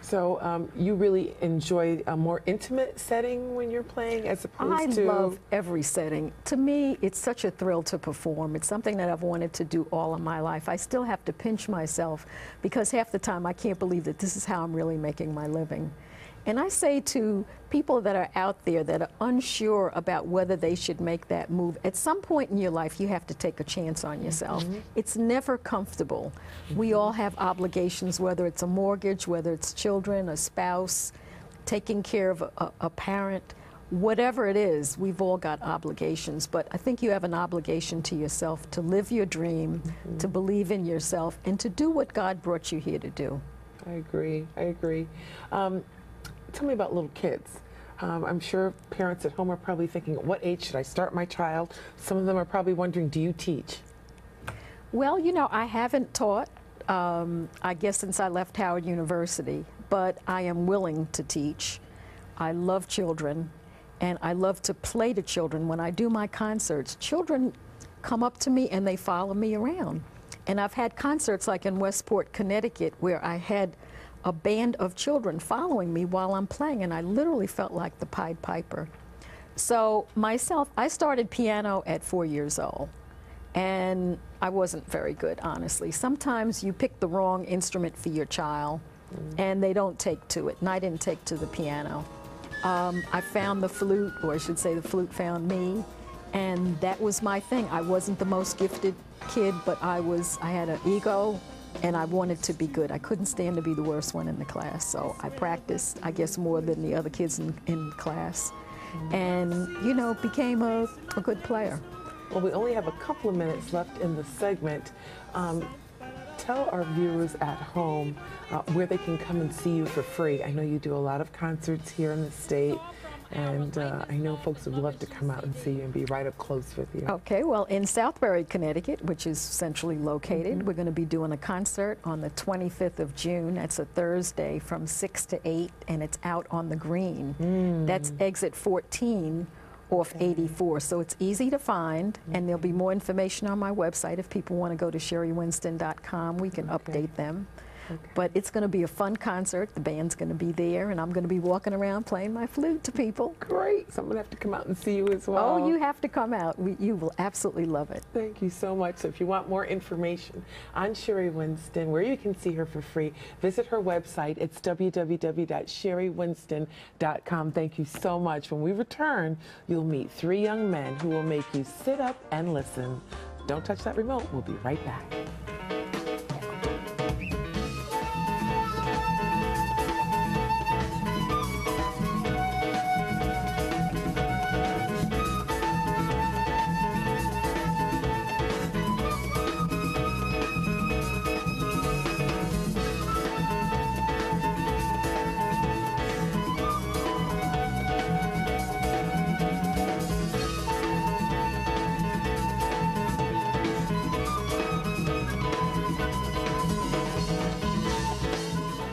So you really enjoy a more intimate setting when you're playing as opposed to... I love every setting. To me, it's such a thrill to perform. It's something that I've wanted to do all of my life. I still have to pinch myself because half the time I can't believe that this is how I'm really making my living. And I say to people that are out there that are unsure about whether they should make that move, at some point in your life you have to take a chance on yourself. It's never comfortable. We all have obligations, whether it's a mortgage, whether it's children, a spouse, taking care of a parent, whatever it is, we've all got obligations. But I think you have an obligation to yourself to live your dream, to believe in yourself, and to do what God brought you here to do. I agree. I agree. Tell me about little kids. I'm sure parents at home are probably thinking, at what age should I start my child? Some of them are probably wondering, do you teach? Well, you know, I haven't taught, I guess, since I left Howard University, but I am willing to teach. I love children, and I love to play to children. When I do my concerts, children come up to me and they follow me around. And I've had concerts like in Westport, Connecticut, where I had a band of children following me while I'm playing, and I literally felt like the Pied Piper. So myself, I started piano at 4 years old, and I wasn't very good, honestly. Sometimes you pick the wrong instrument for your child, and they don't take to it, and I didn't take to the piano. I found the flute, or I should say the flute found me, and that was my thing. I wasn't the most gifted kid, but I had an ego, and I wanted to be good. I couldn't stand to be the worst one in the class, so I practiced, I guess, more than the other kids in class, and, you know, became a good player. Well, we only have a couple of minutes left in the segment. Tell our viewers at home where they can come and see you for free. I know you do a lot of concerts here in the state, and I know folks would love to come out and see you and be right up close with you. Okay, well, in Southbury, Connecticut, which is centrally located, we're going to be doing a concert on the 25th of June. That's a Thursday from 6 to 8, and it's out on the green. That's exit 14 off 84, so it's easy to find, and there'll be more information on my website. If people want to go to SherriWnstn.com, we can update them. But it's going to be a fun concert. The band's going to be there, and I'm going to be walking around playing my flute to people. Great. So I'm going to have to come out and see you as well. Oh, you have to come out. You will absolutely love it. Thank you so much. So if you want more information on Sherri Winston, where you can see her for free, visit her website. It's www.SherriWnstn.com. Thank you so much. When we return, you'll meet 3 young men who will make you sit up and listen. Don't touch that remote. We'll be right back.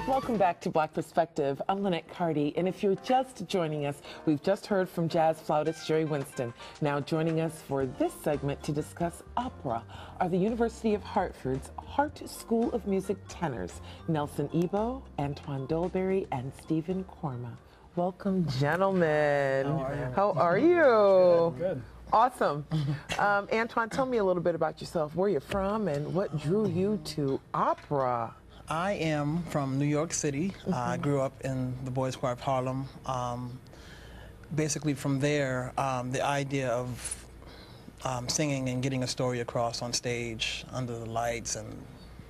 Welcome back to Black Perspective. I'm Linnet Carty, and if you're just joining us, we've just heard from jazz flautist Sherri Winston. Now joining us for this segment to discuss opera are the University of Hartford's Hart School of Music tenors, Nelson Ebo, Antoine Dolberry, and Stephen Corma. Welcome, gentlemen. How are you? Good. Awesome. Antoine, tell me a little bit about yourself, where you're from, and what drew you to opera. I am from New York City. I grew up in the Boys Choir of Harlem. Basically from there, the idea of singing and getting a story across on stage under the lights and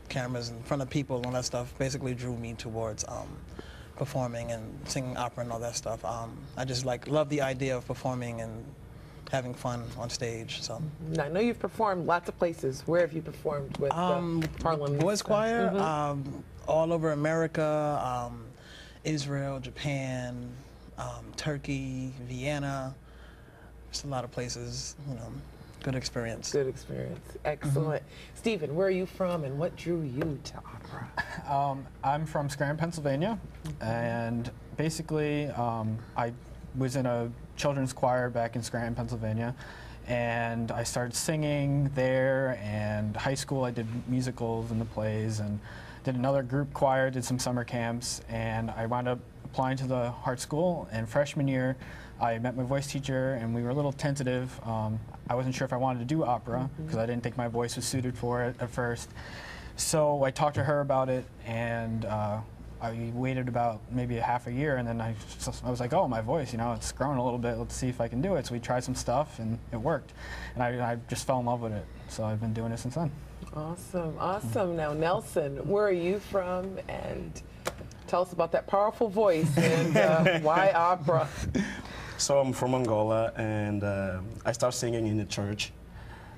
cameras in front of people and all that stuff basically drew me towards performing and singing opera and all that stuff. I just love the idea of performing and having fun on stage. So I know you've performed lots of places. Where have you performed with Harlem? Boys Choir, all over America, Israel, Japan, Turkey, Vienna. Just a lot of places, you know. Good experience. Good experience. Excellent. Stephen, where are you from and what drew you to opera? I'm from Scranton, Pennsylvania, and basically I was in a children's choir back in Scranton, Pennsylvania, and I started singing there, and high school I did musicals and the plays, and did another group choir, did some summer camps, and I wound up applying to the Hart School. And freshman year, I met my voice teacher, and we were a little tentative. I wasn't sure if I wanted to do opera because I didn't think my voice was suited for it at first. So I talked to her about it, and I waited about maybe a half a year, and then I was like, oh, my voice, you know, it's growing a little bit. Let's see if I can do it. So we tried some stuff, and it worked. And I just fell in love with it. So I've been doing it since then. Awesome, awesome. Now, Nelson, where are you from? And tell us about that powerful voice and why opera? So I'm from Angola, and I started singing in the church.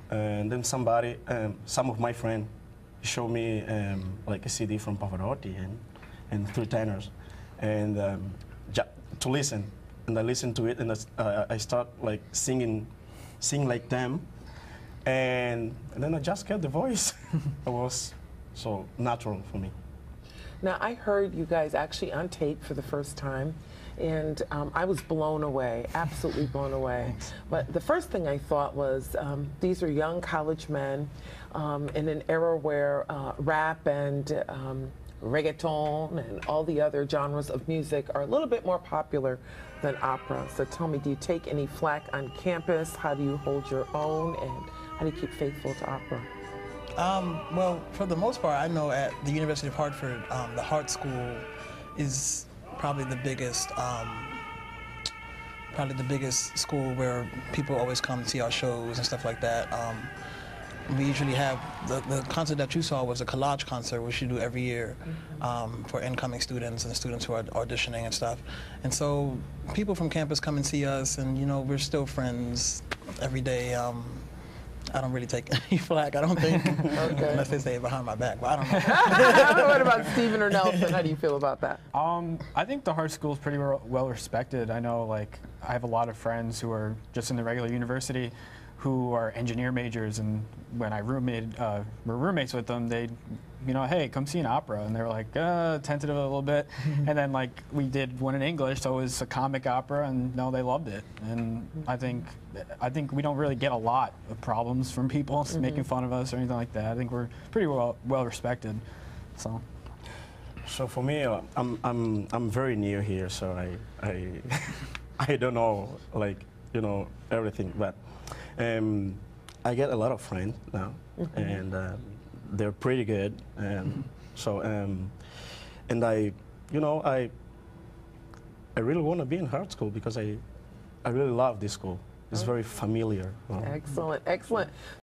And then somebody, some of my friends, showed me like a CD from Pavarotti and three tenors, and to listen. And I listened to it, and I start like sing like them, and then I just get the voice. It was so natural for me. Now, I heard you guys actually on tape for the first time, and I was blown away, absolutely blown away. Thanks. But the first thing I thought was, these are young college men in an era where rap and reggaeton and all the other genres of music are a little bit more popular than opera. So tell me, do you take any flack on campus? How do you hold your own, and how do you keep faithful to opera? Well, for the most part, I know at the University of Hartford, the Hart School is probably the biggest school where people always come to see our shows and stuff like that. We usually have, the concert that you saw was a collage concert, which we do every year for incoming students and students who are auditioning and stuff. And so people from campus come and see us, and you know, we're still friends every day. I don't really take any flack, I don't think, unless they say it behind my back, but I don't know. What about Stephen or Nelson? How do you feel about that? I think the Hart School is pretty well respected. I know, like, I have a lot of friends who are just in the regular university who are engineer majors, and when I were roommates with them, they'd, you know, hey, come see an opera, and they were like, tentative a little bit, and then like we did one in English, so it was a comic opera, and no, they loved it, and I think we don't really get a lot of problems from people making fun of us or anything like that. I think we're pretty well respected, so. So for me, I'm very new here, so I I don't know, like, you know, everything, but I get a lot of friends now, and they're pretty good, and so and I really want to be in Hart School because I really love this school. It's very familiar. Excellent, excellent.